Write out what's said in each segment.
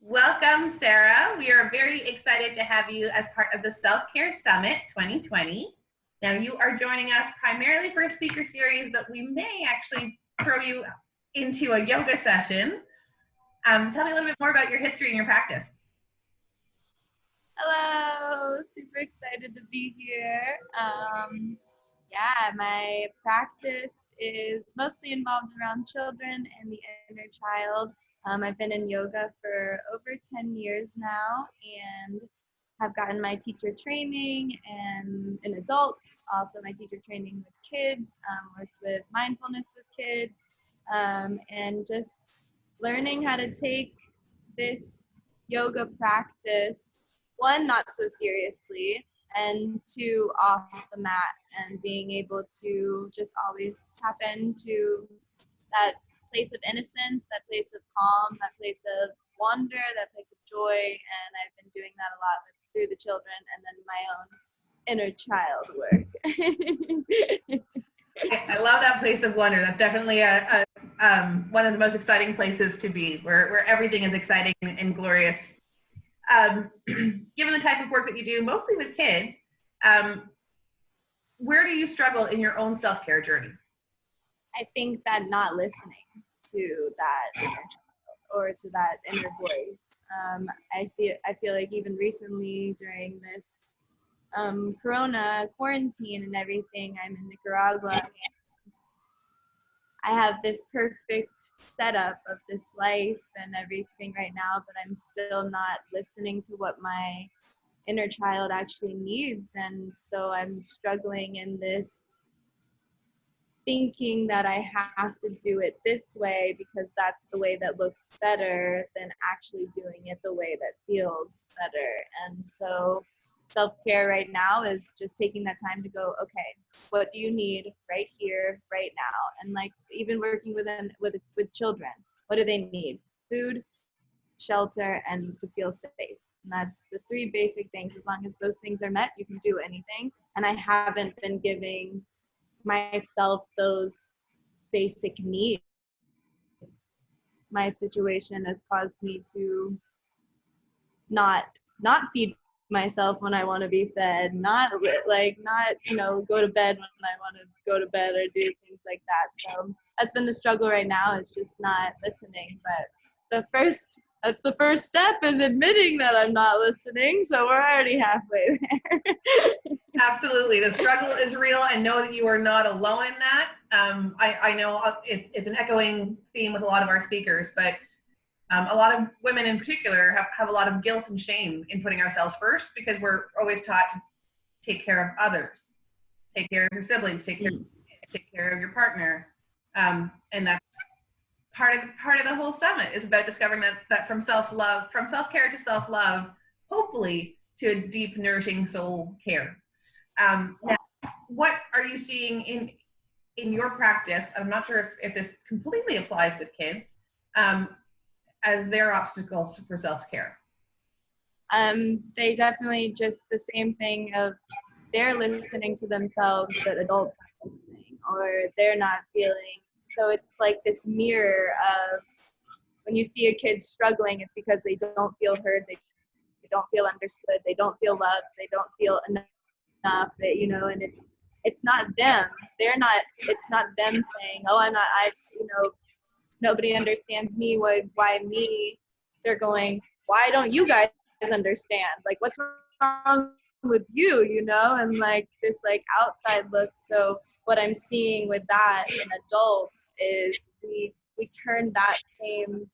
Welcome, Sara. We are very excited to have you as part of the Self-Care Summit 2020. Now, you are joining us primarily for a speaker series, but we may actually throw you into a yoga session. Tell me a little bit more about your history and your practice. Hello, super excited to be here. My practice is mostly involved around children and the inner child. I've been in yoga for over 10 years now and have gotten my teacher training and in adults, also my teacher training with kids, worked with mindfulness with kids, and just learning how to take this yoga practice, one, not so seriously, and two, off the mat, and being able to just always tap into that place of innocence, that place of calm, that place of wonder, that place of joy. And I've been doing that a lot through the children and then my own inner child work. I love that place of wonder. That's definitely one of the most exciting places to be, where everything is exciting and glorious. Given the type of work that you do, mostly with kids, where do you struggle in your own self-care journey? I think that not listening to that inner child or to that inner voice. I feel like even recently during this Corona quarantine and everything, I'm in Nicaragua and I have this perfect setup of this life and everything right now, but I'm still not listening to what my inner child actually needs. And so I'm struggling in this thinking that I have to do it this way because that's the way that looks better than actually doing it the way that feels better. And so self-care right now is just taking that time to go, okay, what do you need right here, right now? And like even working with children, what do they need? Food, shelter, and to feel safe. And that's the three basic things. As long as those things are met, you can do anything. And I haven't been giving myself those basic needs. My situation has caused me to not feed myself when I want to be fed, not go to bed when I want to go to bed or do things like that. So that's been the struggle right now, is just not listening. But that's the first step, is admitting that I'm not listening. So we're already halfway there. Absolutely. The struggle is real, and know that you are not alone in that. I know it's an echoing theme with a lot of our speakers, but a lot of women in particular have a lot of guilt and shame in putting ourselves first, because we're always taught to take care of others, take care of your siblings, take care of your partner. And that's part of the whole summit, is about discovering that from self-care to self-love, hopefully to a deep, nourishing soul care. Now, what are you seeing in your practice? I'm not sure if this completely applies with kids, as their obstacles for self-care. They definitely just the same thing of they're listening to themselves, but adults aren't listening, or they're not feeling. So it's like this mirror of when you see a kid struggling, it's because they don't feel heard, they don't feel understood, they don't feel loved, they don't feel enough, and it's not them. It's not them saying, oh, nobody understands me, why me? They're going, why don't you guys understand? Like, what's wrong with you, and like this like outside look. So what I'm seeing with that in adults is we turn that same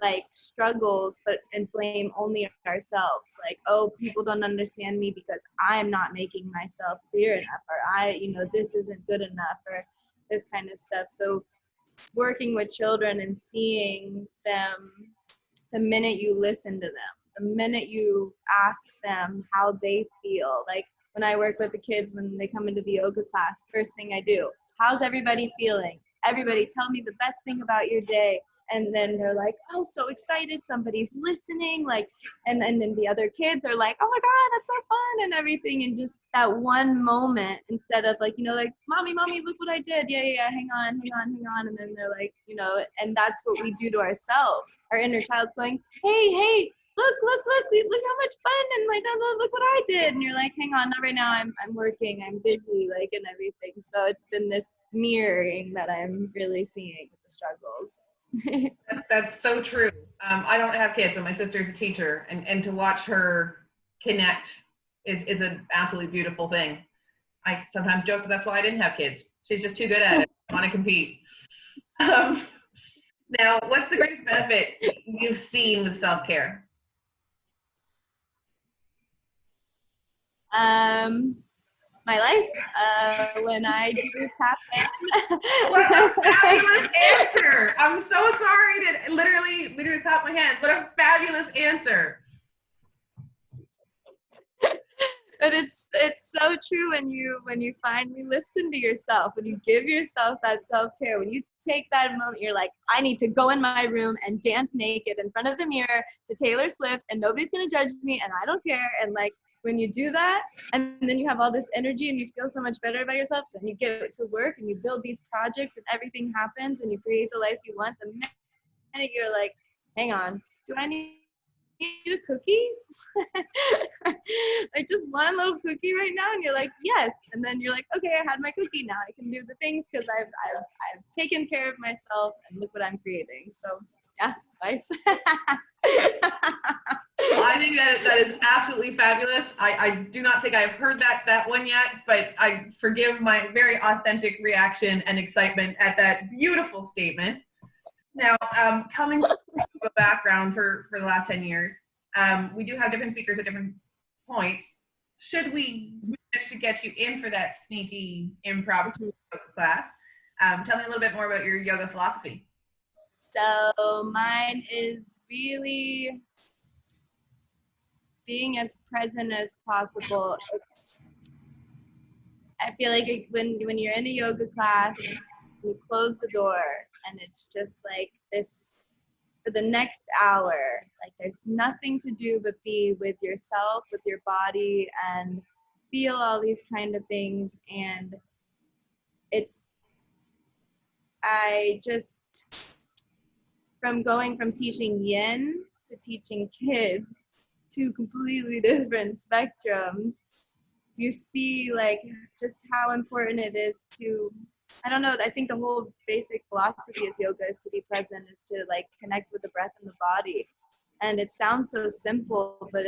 like struggles and blame only ourselves, like, oh, people don't understand me because I'm not making myself clear enough, or this isn't good enough, or this kind of stuff. So working with children and seeing them, the minute you listen to them, the minute you ask them how they feel. Like when I work with the kids, when they come into the yoga class, first thing I do, how's everybody feeling? Everybody tell me the best thing about your day. and then they're like, oh, so excited, somebody's listening, like, and then the other kids are like, oh my God, that's so fun and everything. And just that one moment, instead of like, like, mommy, look what I did. Yeah, hang on. And then they're like, and that's what we do to ourselves. Our inner child's going, hey, look how much fun, and like, oh, look what I did. And you're like, hang on, not right now, I'm working, I'm busy, like, and everything. So it's been this mirroring that I'm really seeing with the struggles. That's so true. I don't have kids, but my sister's a teacher, and to watch her connect is an absolutely beautiful thing. I sometimes joke that that's why I didn't have kids. She's just too good at it. I want to compete. Um, Now, what's the greatest benefit you've seen with self-care? My life, when I do tap in. What a fabulous answer! I'm so sorry to literally clap my hands. What a fabulous answer! But it's so true when you finally listen to yourself, when you give yourself that self-care, when you take that moment, you're like, I need to go in my room and dance naked in front of the mirror to Taylor Swift, and nobody's gonna judge me, and I don't care. And like, when you do that, and then you have all this energy and you feel so much better about yourself, then you get to work and you build these projects and everything happens and you create the life you want. The minute you're like, hang on, do I need a cookie? Like, just one little cookie right now? And you're like, yes. And then you're like, okay, I had my cookie, now I can do the things because I've taken care of myself, and look what I'm creating. So yeah, life. I think that is absolutely fabulous. I do not think I've heard that one yet, but I forgive my very authentic reaction and excitement at that beautiful statement. Now, coming from a background for the last 10 years, we do have different speakers at different points. Should we manage to get you in for that sneaky impromptu class, tell me a little bit more about your yoga philosophy. So mine is really being as present as possible. I feel like when you're in a yoga class, you close the door and it's just like this for the next hour. Like, there's nothing to do but be with yourself, with your body, and feel all these kind of things. And I just, from going from teaching yin to teaching kids, two completely different spectrums, you see like just how important it is to, I don't know, I think the whole basic philosophy is yoga is to be present, is to like connect with the breath and the body. And it sounds so simple, but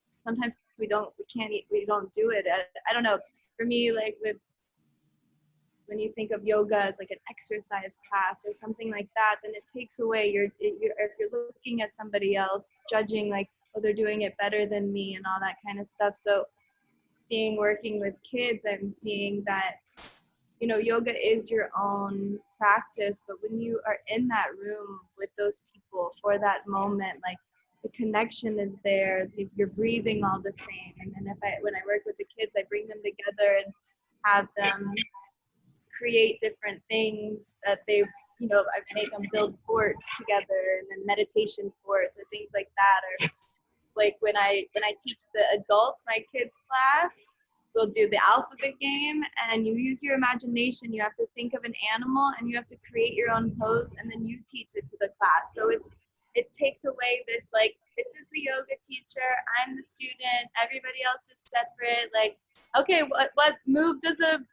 sometimes we don't do it. I don't know, for me, like, when you think of yoga as like an exercise class or something like that, then it takes away if you're looking at somebody else, judging like, oh, they're doing it better than me and all that kind of stuff. So working with kids, I'm seeing that, yoga is your own practice, but when you are in that room with those people for that moment, like, the connection is there, you're breathing all the same. And then when I work with the kids, I bring them together and have them create different things that I make them build forts together, and then meditation forts or things like that. Or like when I teach the adults, my kids class, we'll do the alphabet game, and you use your imagination. You have to think of an animal and you have to create your own pose, and then you teach it to the class. So it takes away this, like, this is the yoga teacher, I'm the student, everybody else is separate. Like, okay, what move does a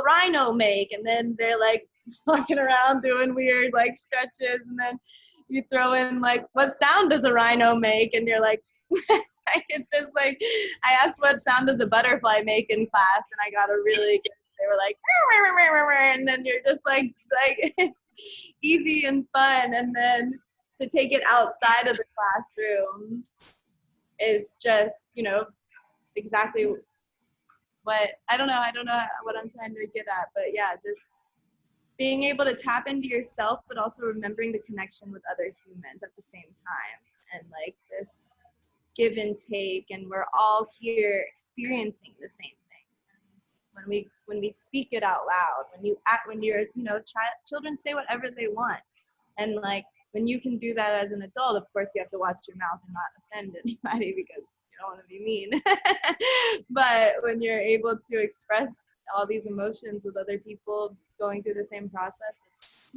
rhino make? And then they're like walking around doing weird like stretches, and then you throw in like, what sound does a rhino make? And you're like, it's just like, I asked what sound does a butterfly make in class, and I got a really good, they were like, and then you're just like it's easy and fun. And then to take it outside of the classroom is just, exactly what, I don't know what I'm trying to get at, but yeah, just being able to tap into yourself, but also remembering the connection with other humans at the same time, and like this give and take, and we're all here experiencing the same thing. When we speak it out loud, when you're children say whatever they want, and like, when you can do that as an adult, of course you have to watch your mouth and not offend anybody because you don't want to be mean. But when you're able to express all these emotions with other people going through the same process, it's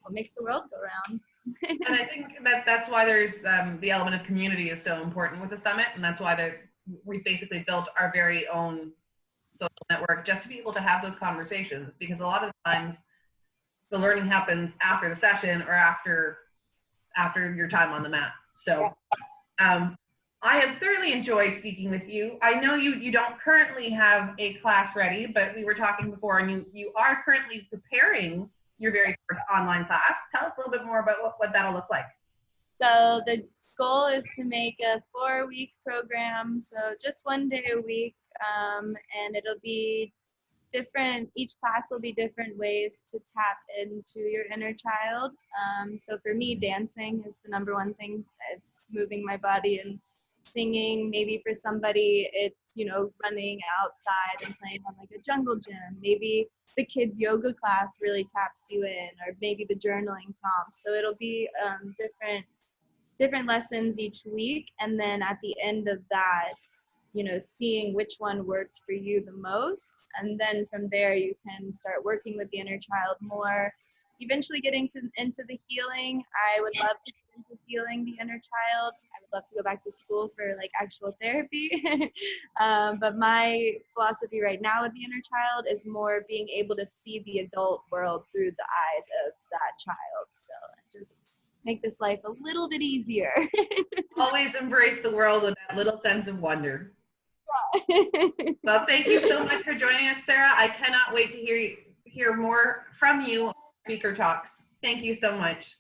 what makes the world go round. And I think that that's why there's the element of community is so important with the summit, and that's why we basically built our very own social network just to be able to have those conversations, because a lot of times the learning happens after the session or after your time on the mat. So I have thoroughly enjoyed speaking with you. I know you don't currently have a class ready, but we were talking before, and you are currently preparing your very first online class. Tell us a little bit more about what that'll look like. So the goal is to make a 4-week program, so just 1 day a week, and it'll be different. Each class will be different ways to tap into your inner child. So for me, dancing is the number one thing. It's moving my body and singing. Maybe for somebody, it's, running outside and playing on like a jungle gym. Maybe the kids yoga class really taps you in, or maybe the journaling prompt. So it'll be different lessons each week, and then at the end of that, seeing which one worked for you the most, and then from there you can start working with the inner child more, eventually getting into the healing. I would love to get into healing the inner child. I would love to go back to school for like actual therapy. But my philosophy right now with the inner child is more being able to see the adult world through the eyes of that child still, and just make this life a little bit easier. Always embrace the world with that little sense of wonder. Well, thank you so much for joining us, Sarah. I cannot wait to hear more from you on Speaker Talks. Thank you so much.